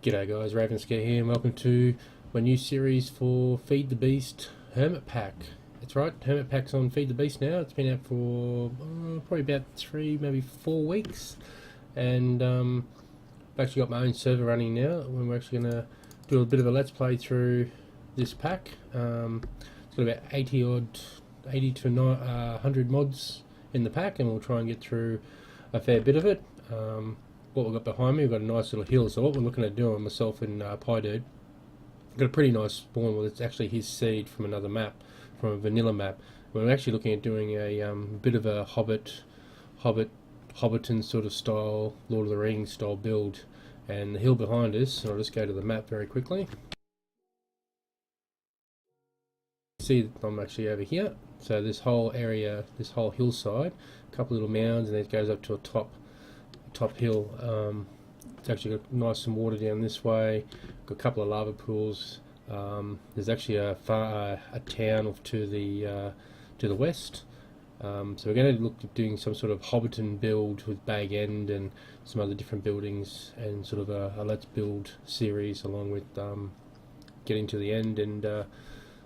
G'day guys, Ravenscare here and welcome to my new series for Feed the Beast Hermitpack. That's right, Hermitpack's on Feed the Beast now. It's been out for probably about 3, maybe 4 weeks, and I've actually got my own server running now, and we're actually going to do a bit of a let's play through this pack. It's got about 80 to 100 mods in the pack, and we'll try and get through a fair bit of it. What we've got behind me, we've got a nice little hill, so what we're looking at doing, myself and Piedude, got a pretty nice spawn. Well, it's actually his seed from another map, from a vanilla map. We're actually looking at doing a bit of a Hobbiton sort of style, Lord of the Rings style build. And the hill behind us, I'll just go to the map very quickly. See, I'm actually over here. So this whole area, this whole hillside, a couple little mounds, and it goes up to a top hill. It's actually got nice and water down this way. Got a couple of lava pools. There's actually a town off to the west. So we're going to look at doing some sort of Hobbiton Build with Bag End and some other different buildings, and sort of a let's build series along with getting to the end and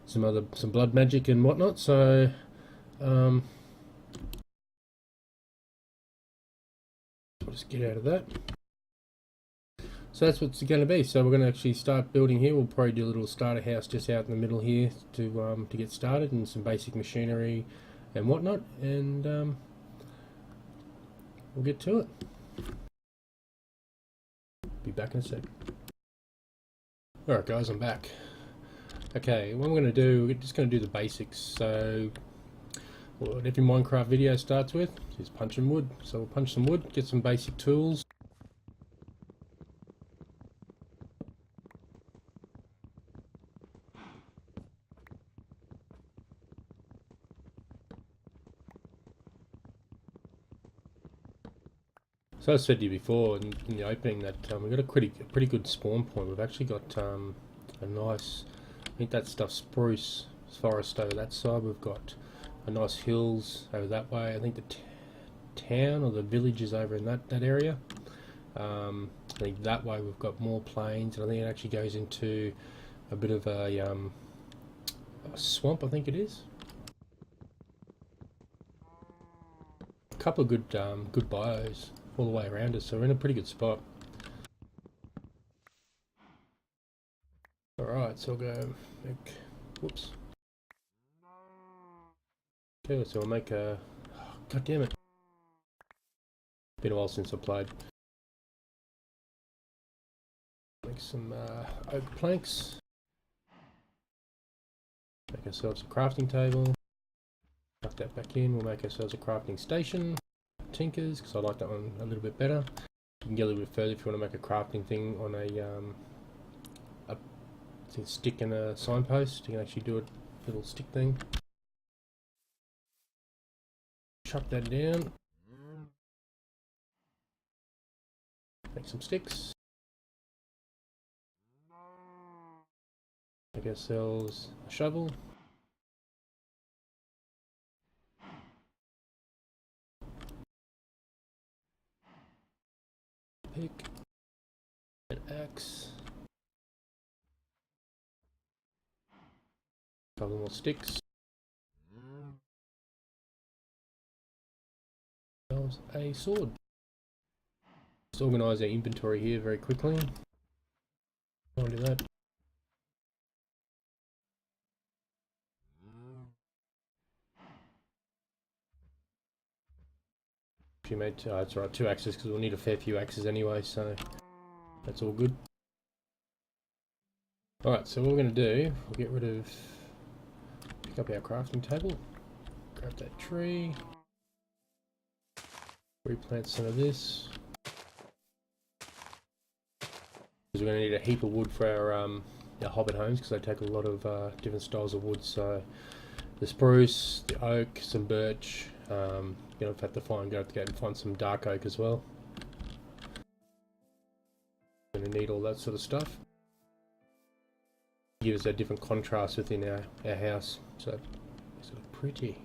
some blood magic and whatnot. So I'll just get out of that. So that's what it's going to be. So we're going to actually start building here. We'll probably do a little starter house just out in the middle here to get started, and some basic machinery and whatnot, and we'll get to it. Be back in a sec. Alright guys, I'm back. Okay, what I'm going to do, we're just going to do the basics. So what every Minecraft video starts with is punching wood. So we'll punch some wood, get some basic tools. So I said to you before in the opening that we've got a pretty good spawn point. We've actually got a nice, I think that stuff's spruce forest over that side. We've got a nice hills over that way. I think the town or the village is over in that area. I think that way we've got more plains, and I think it actually goes into a bit of a swamp, I think it is. A couple of good bios all the way around us, so we're in a pretty good spot. Alright, so I'll go make, whoops. Okay, so I'll make a, oh, god damn it. Been a while since I played. Make some oak planks. Make ourselves a crafting table. Tuck that back in, we'll make ourselves a crafting station. Tinkers, because I like that one a little bit better. You can get a little bit further if you want to make a crafting thing on a stick and a signpost. You can actually do a little stick thing. Chop that down. Make some sticks. Make ourselves a shovel. Pick, an axe, a couple more sticks, a sword. Let's organise our inventory here very quickly. I'll do that. She made that's right, 2 axes, because we'll need a fair few axes anyway, so that's all good. Alright, so what we're going to do, we'll get rid of, pick up our crafting table, grab that tree, replant some of this. We're going to need a heap of wood for our hobbit homes, because they take a lot of different styles of wood. So the spruce, the oak, some birch. You know, have to go out and find some dark oak as well. Going to need all that sort of stuff. Gives a different contrast within our house, so it's sort of pretty.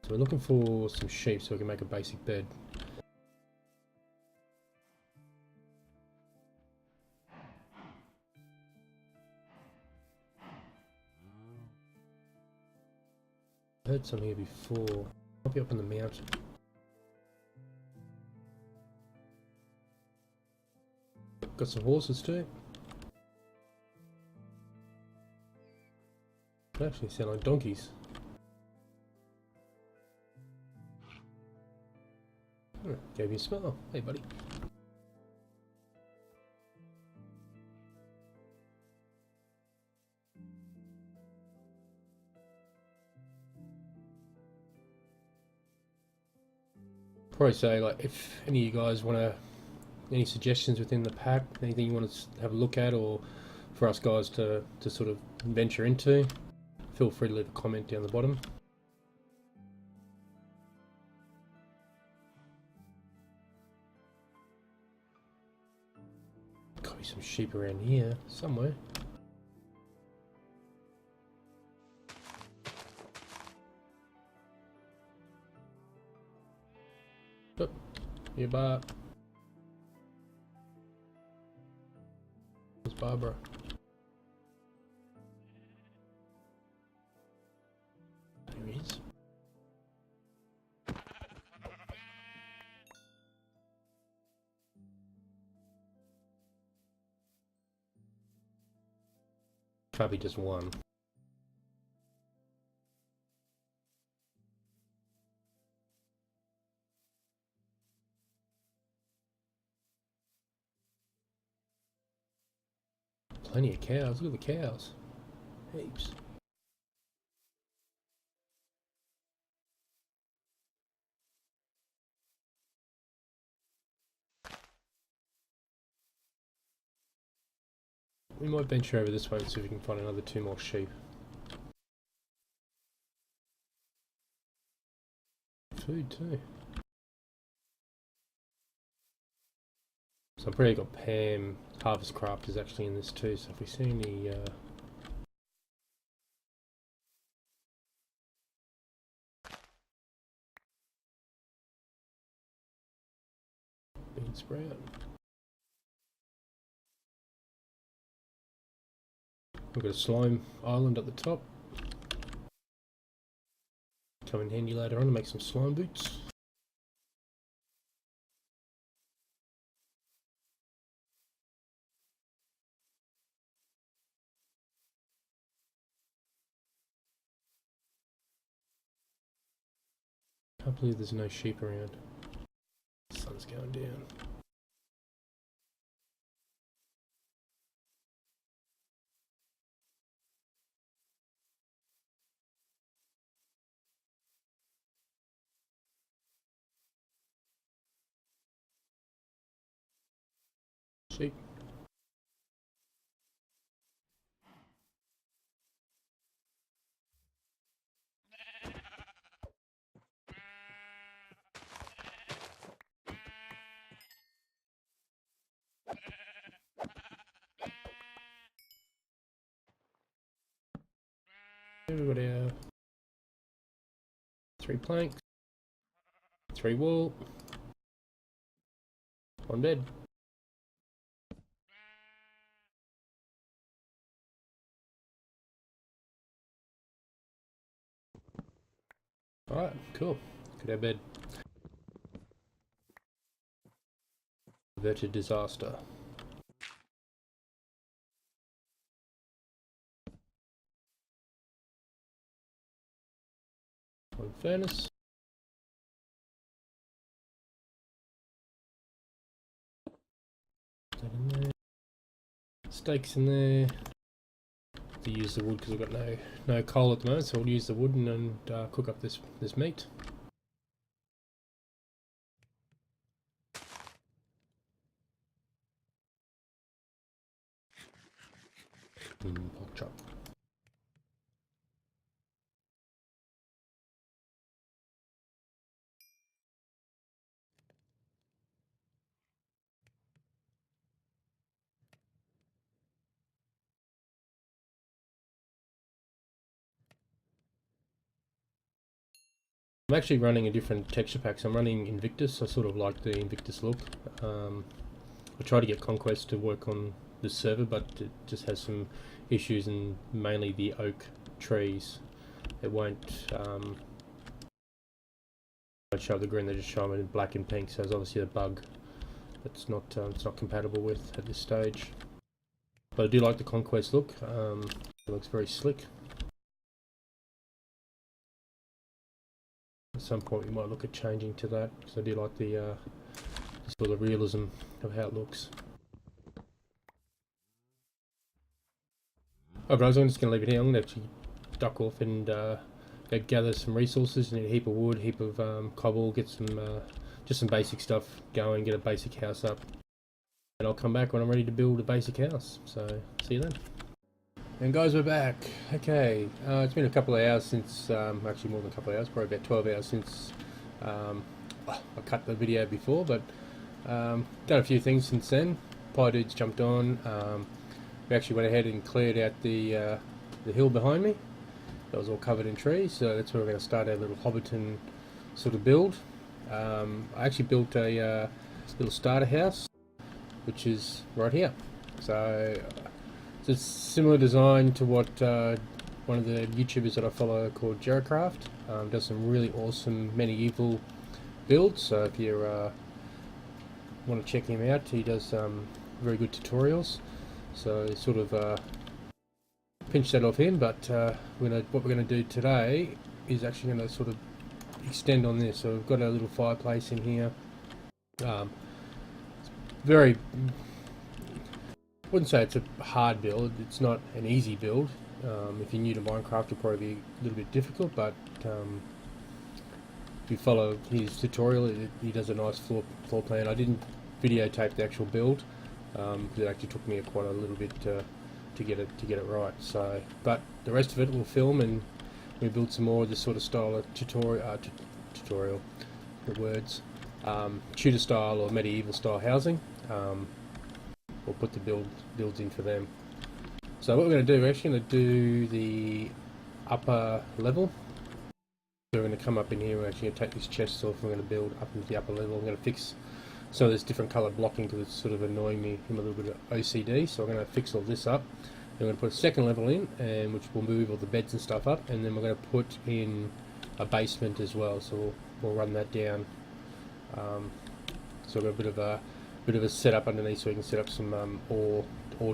So we're looking for some sheep so we can make a basic bed. I heard some here before. Might be up on the mountain. Got some horses too. They actually sound like donkeys. Oh, gave you a smell. Hey buddy. Probably say, like, if any of you guys want to, any suggestions within the pack, anything you want to have a look at, or for us guys to sort of venture into, feel free to leave a comment down the bottom. Got some sheep around here somewhere. Oh, yeah, Barb. There's Barbara. There he is. Can't be just one. Plenty of cows. Look at the cows. Heaps. We might venture over this way and see if we can find another 2 more sheep. Food too. So I've probably got Pam, Harvest Craft is actually in this too, so if we see any bean sprout. We've got a slime island at the top. Come in handy later on to make some slime boots. Can't believe there's no sheep around. The sun's going down. Sheep. We've got our 3 planks, 3 wool, 1 bed. Alright, cool. Good our bed. Averted disaster. One furnace. That in there. Steaks in there. To use the wood because I've got no coal at the moment, so I'll use the wood and cook up this meat. Pork chop. I'm actually running a different texture pack, so I'm running Invictus. I sort of like the Invictus look. I tried to get Conquest to work on the server, but it just has some issues, and mainly the oak trees. it won't show the green, they just show them in black and pink, so there's obviously a bug that's not it's not compatible with at this stage. But I do like the Conquest look. It looks very slick. At some point we might look at changing to that, because I do like the sort of realism of how it looks. Alright guys, I'm just going to leave it here. I'm going to actually duck off and go gather some resources. Need a heap of wood, heap of cobble, get some just some basic stuff going, get a basic house up. And I'll come back when I'm ready to build a basic house. So, see you then. And guys, we're back. Okay, it's been a couple of hours since, actually more than a couple of hours, probably about 12 hours since I cut the video before, but done a few things since then. Piedude's jumped on. We actually went ahead and cleared out the hill behind me. That was all covered in trees, so that's where we're going to start our little Hobbiton sort of build. I actually built a little starter house, which is right here. So it's a similar design to what one of the YouTubers that I follow called Hermitpack does some really awesome medieval builds. So if you want to check him out, he does very good tutorials. So sort of pinch that off him, but what we're going to do today is actually going to sort of extend on this. So we've got a little fireplace in here. Very, I wouldn't say it's a hard build. It's not an easy build. If you're new to Minecraft, it'll probably be a little bit difficult, but if you follow his tutorial, he does a nice floor plan. I didn't videotape the actual build. It actually took me quite a little bit to get it right. So, but the rest of it we'll film, and we build some more of this sort of style of tutorial. The words, Tudor style or medieval style housing. We'll put the builds in for them. So what we're going to do, we're actually going to do the upper level. So we're going to come up in here. We're actually going to take this chest off. We're going to build up into the upper level. I'm going to fix some of this different colour blocking because it's sort of annoying me. I'm a little bit of OCD, so I'm going to fix all this up. Then we're going to put a second level in, and which will move all the beds and stuff up, and then we're going to put in a basement as well. So we'll run that down. So we've got a bit of a setup underneath, so we can set up some ore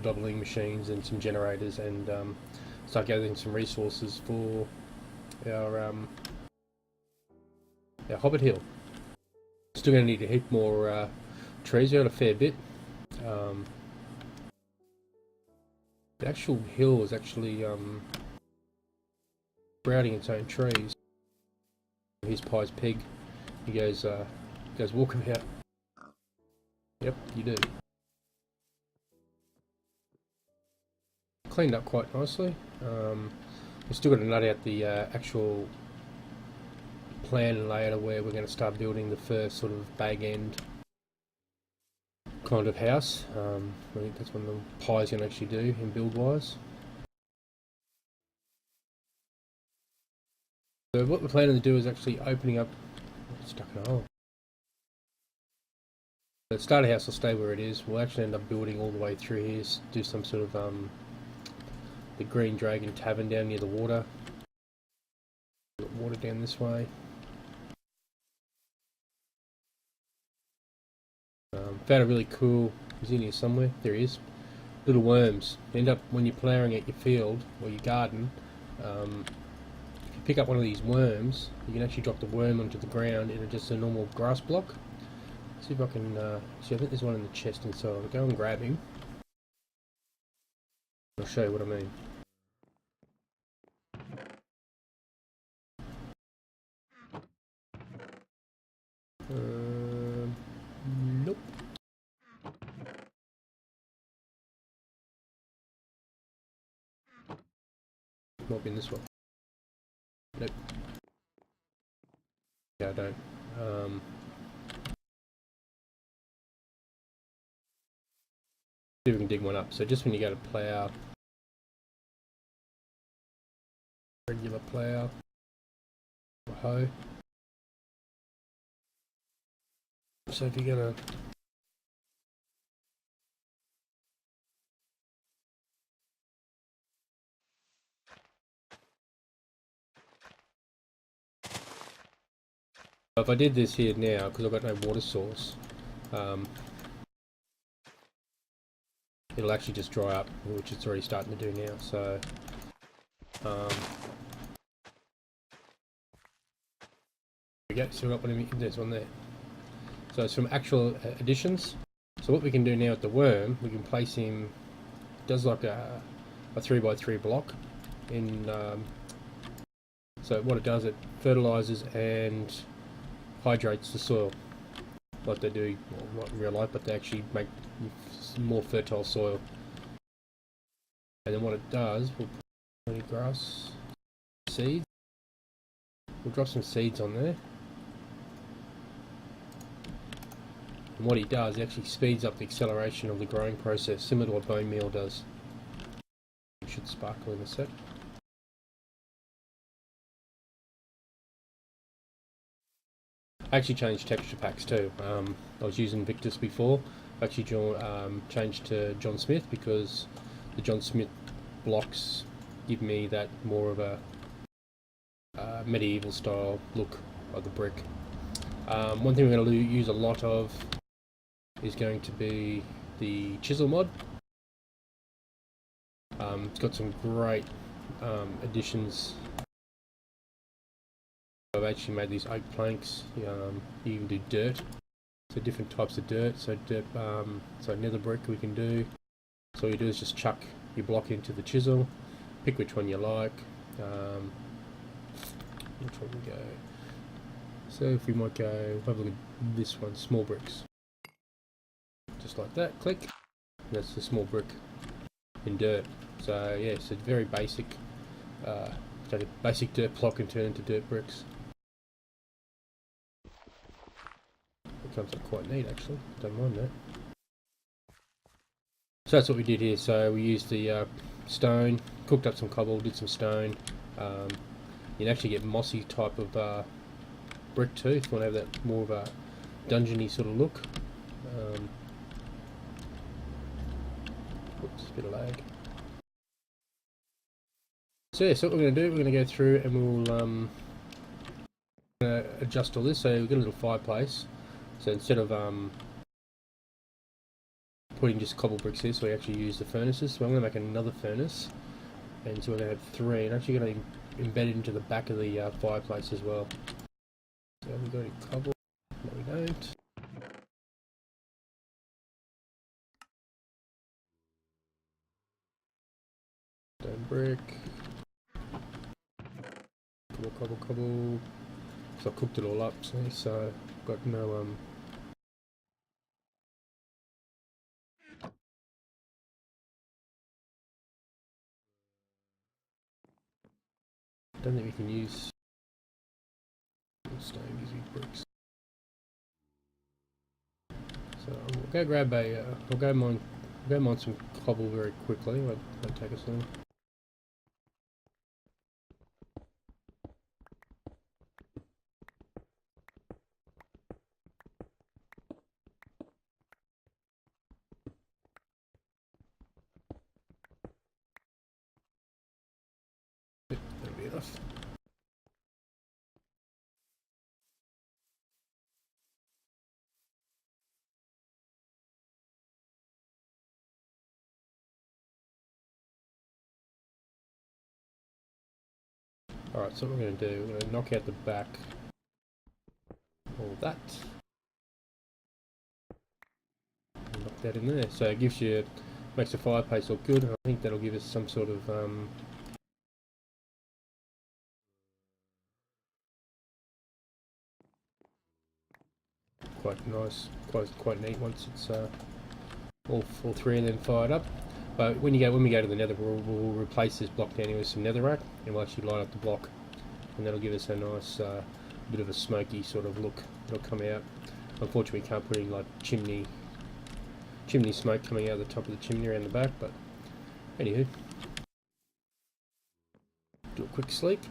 doubling machines and some generators, and start gathering some resources for our Hobbit Hill. Still going to need a heap more trees. We got a fair bit. The actual hill is actually sprouting its own trees. Here's Pie's pig. He goes walkabout. Yep, you do. Cleaned up quite nicely. We've still got to nut out the actual plan and layout of where we're going to start building the first sort of bag end kind of house. I think that's what the Pie's going to actually do in build wise. So what we're planning to do is actually opening up. Stuck in a hole. The starter house will stay where it is. We'll actually end up building all the way through here. Do some sort of the Green Dragon Tavern down near the water. Water down this way. Found a really cool, he's in here somewhere, there he is, little worms. End up, when you're ploughing at your field or your garden, if you pick up one of these worms, you can actually drop the worm onto the ground in just a normal grass block. See if I can, see, I think there's one in the chest inside. I'll go and grab him. I'll show you what I mean. Nope. Might be in this one. Nope. Yeah, I don't. See if we can dig one up. So just when you go to plough, regular plough, or hoe. So if you're gonna If I did this here now, because I've got no water source, it'll actually just dry up, which it's already starting to do now. So there we go. So we've got there's one there. So it's from actual additions. So what we can do now with the worm, we can place him. Does like a 3x3 block in. So what it does, it fertilizes and hydrates the soil, like they do, well, not in real life, but they actually make more fertile soil. And then what it does, we'll put any grass seeds. We'll drop some seeds on there. And what he does, he actually speeds up the acceleration of the growing process, similar to what bone meal does. It should sparkle in a sec. I actually changed texture packs too. I was using Victus before. I actually changed to John Smith because the John Smith blocks give me that more of a medieval style look of the brick. One thing we're going to use a lot of is going to be the chisel mod. It's got some great additions. I've actually made these oak planks. You can do dirt, so different types of dirt. So dirt, so nether brick we can do. So all you do is just chuck your block into the chisel, pick which one you like. Which one we go? So if we might go, have a look at this one, small bricks. Just like that, click. And that's the small brick in dirt. So yeah, it's a very basic, take a basic dirt block and turn it into dirt bricks. It comes up quite neat actually, don't mind that. So that's what we did here. So we used the stone, cooked up some cobble, did some stone. You can actually get mossy type of brick too, if you want to have that more of a dungeony sort of look. Oops, a bit of lag. So yeah, so what we're going to do, we're going to go through and we'll adjust all this. So we've got a little fireplace. So instead of putting just cobble bricks here, so we actually use the furnaces. So I'm going to make another furnace, and so we're going to have 3, and actually going to embed it into the back of the fireplace as well. So have we got any cobble? No, we don't. Stone brick. Cobble, cobble. So I cooked it all up, see, so I've got no don't think we can use stone because we bricks. So we'll go grab a. I'll go mine some cobble very quickly. Won't take us long. That'll be enough. Alright, so what we're going to do, we're going to knock out the back, all that, and knock that in there. So it gives you, makes the fireplace look good, and I think that'll give us some sort of quite nice, quite neat once it's all 3 and then fired up. But when we go to the nether, we'll replace this block down here with some netherrack, and we'll actually light up the block, and that'll give us a nice bit of a smoky sort of look. It'll come out. Unfortunately, we can't put any like chimney smoke coming out of the top of the chimney around the back, but anywho, do a quick sleep.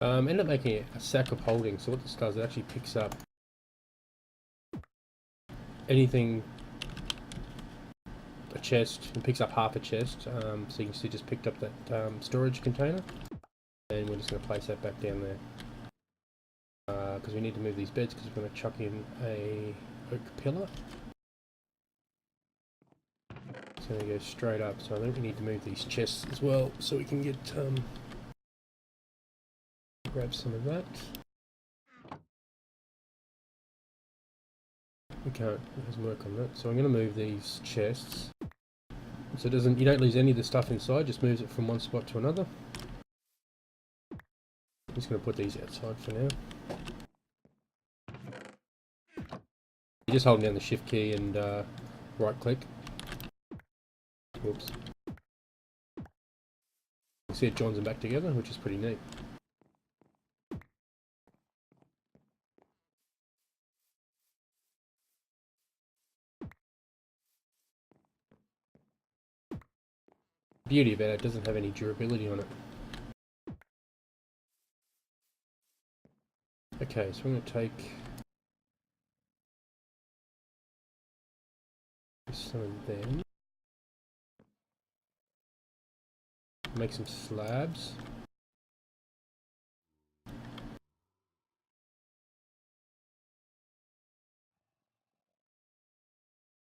End up making a sack of holding. So what this does, it actually picks up anything a chest and picks up half a chest. So you can see just picked up that storage container, and we're just going to place that back down there because we need to move these beds because we're going to chuck in a oak pillar. It's going to go straight up, so I think we need to move these chests as well so we can get grab some of that. We can't, it doesn't work on that, so I'm going to move these chests so it doesn't, you don't lose any of the stuff inside, just moves it from one spot to another. I'm just going to put these outside for now. You're just holding down the shift key and right click. Whoops. You see it joins them back together, which is pretty neat. Beauty about it doesn't have any durability on it. Okay, so I'm going to take some of them, make some slabs.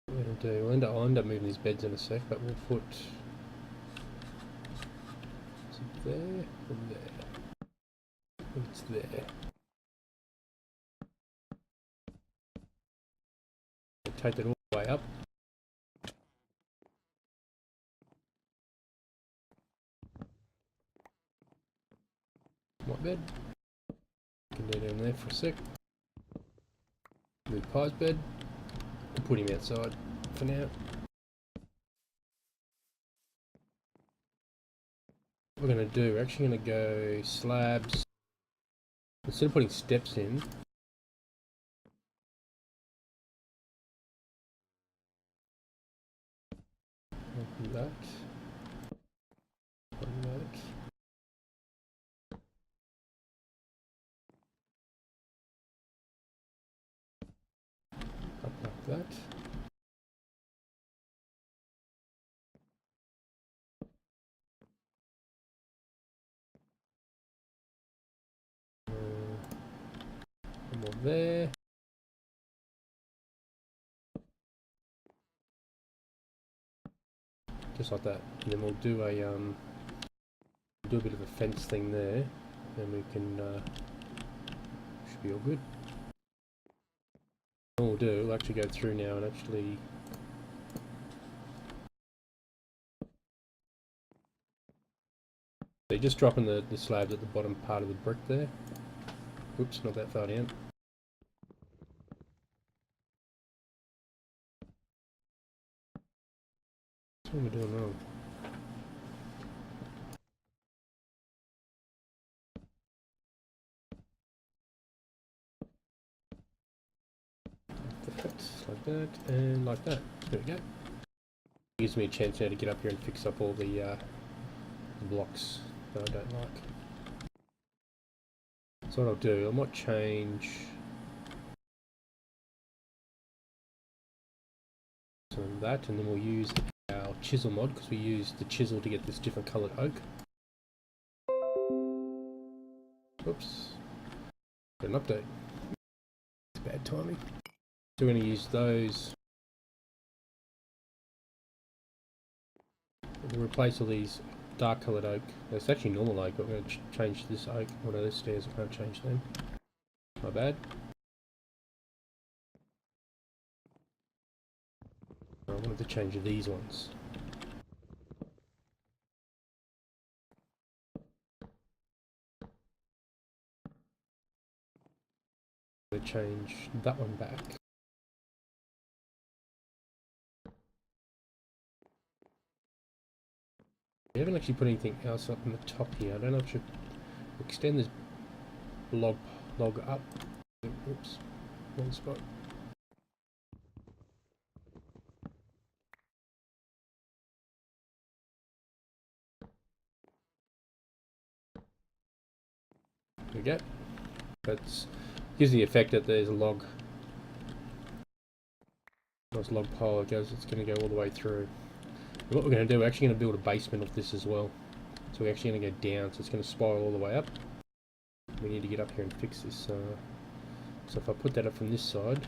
What we're going to do, I'll end up moving these beds in a sec, but we'll put there and there. It's there. Take that all the way up. White bed. Can do down there for a sec. Move Pie's bed. And put him outside for now. What we're going to do, we're actually going to go slabs. Instead of putting steps in, open that, open that. Up like that. One more there. Just like that, and then we'll do a bit of a fence thing there, and we can should be all good. What we'll do, we'll actually go through now and actually so you're just dropping the slabs at the bottom part of the brick there. Oops, not that far down. What am I doing wrong? Like that, and like that. There we go. Gives me a chance now to get up here and fix up all the blocks that I don't like. So what I'll do, I might change some of that, and then we'll use our chisel mod because we used the chisel to get this different coloured oak. Oops, got an update. It's bad timing. So we're going to use those. We'll replace all these dark coloured oak. It's actually normal oak, but we're going to change this oak. One of those stairs, I can't change them. My bad. I wanted to change these ones. I'm going to change that one back. We haven't actually put anything else up in the top here. I don't know if I should extend this log up. Oops, wrong spot. There we go. That gives the effect that there's a log. Nice log pile. It's going to go all the way through. What we're going to do, we're actually going to build a basement of this as well. So we're actually going to go down, so it's going to spiral all the way up. We need to get up here and fix this. So if I put that up from this side,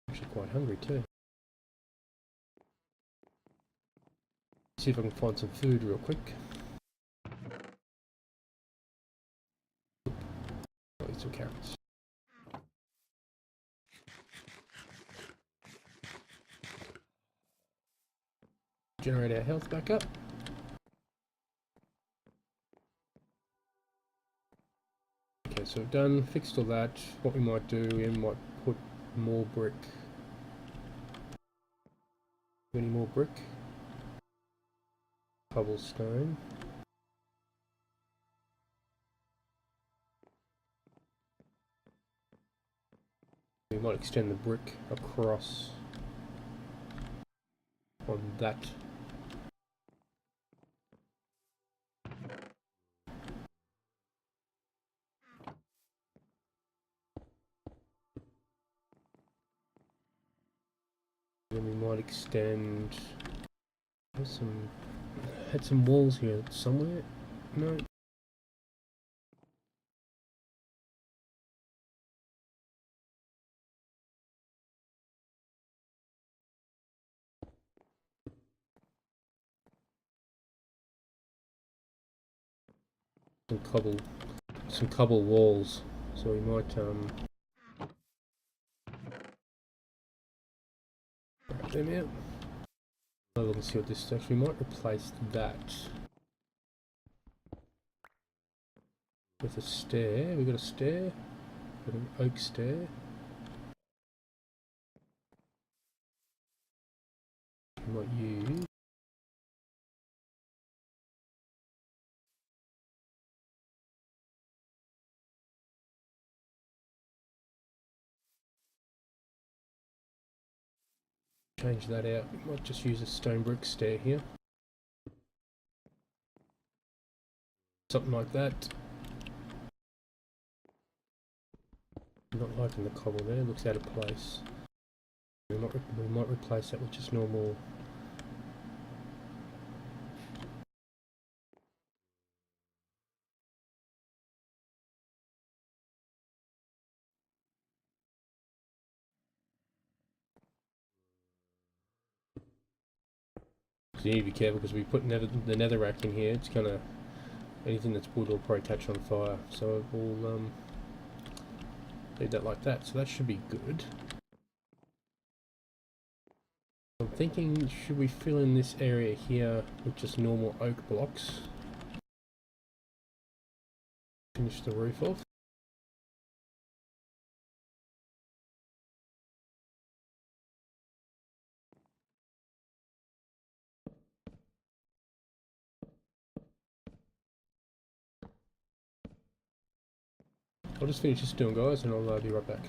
I'm actually quite hungry too. See if I can find some food real quick. I'll eat some carrots. Generate our health back up. Okay, so we've done, fixed all that. What we might do, we might put more brick. Any more brick? Cobblestone. We might extend the brick across on that. Then we might extend. Had some walls here somewhere. No. Some cobble walls. So we might wrap them out. Have a look and see what this is. Actually, we might replace that with a stair. We got a stair, got an oak stair. We might use. Change that out. We might just use a stone brick stair here. Something like that. Not liking the cobble there, looks out of place. We might replace that with just normal. So you need to be careful because we put the netherrack in here. It's gonna, anything that's wood will probably catch on fire. So we'll leave that like that. So that should be good. I'm thinking, should we fill in this area here with just normal oak blocks? Finish the roof off. I'll just finish this doing, guys, and I'll be right back.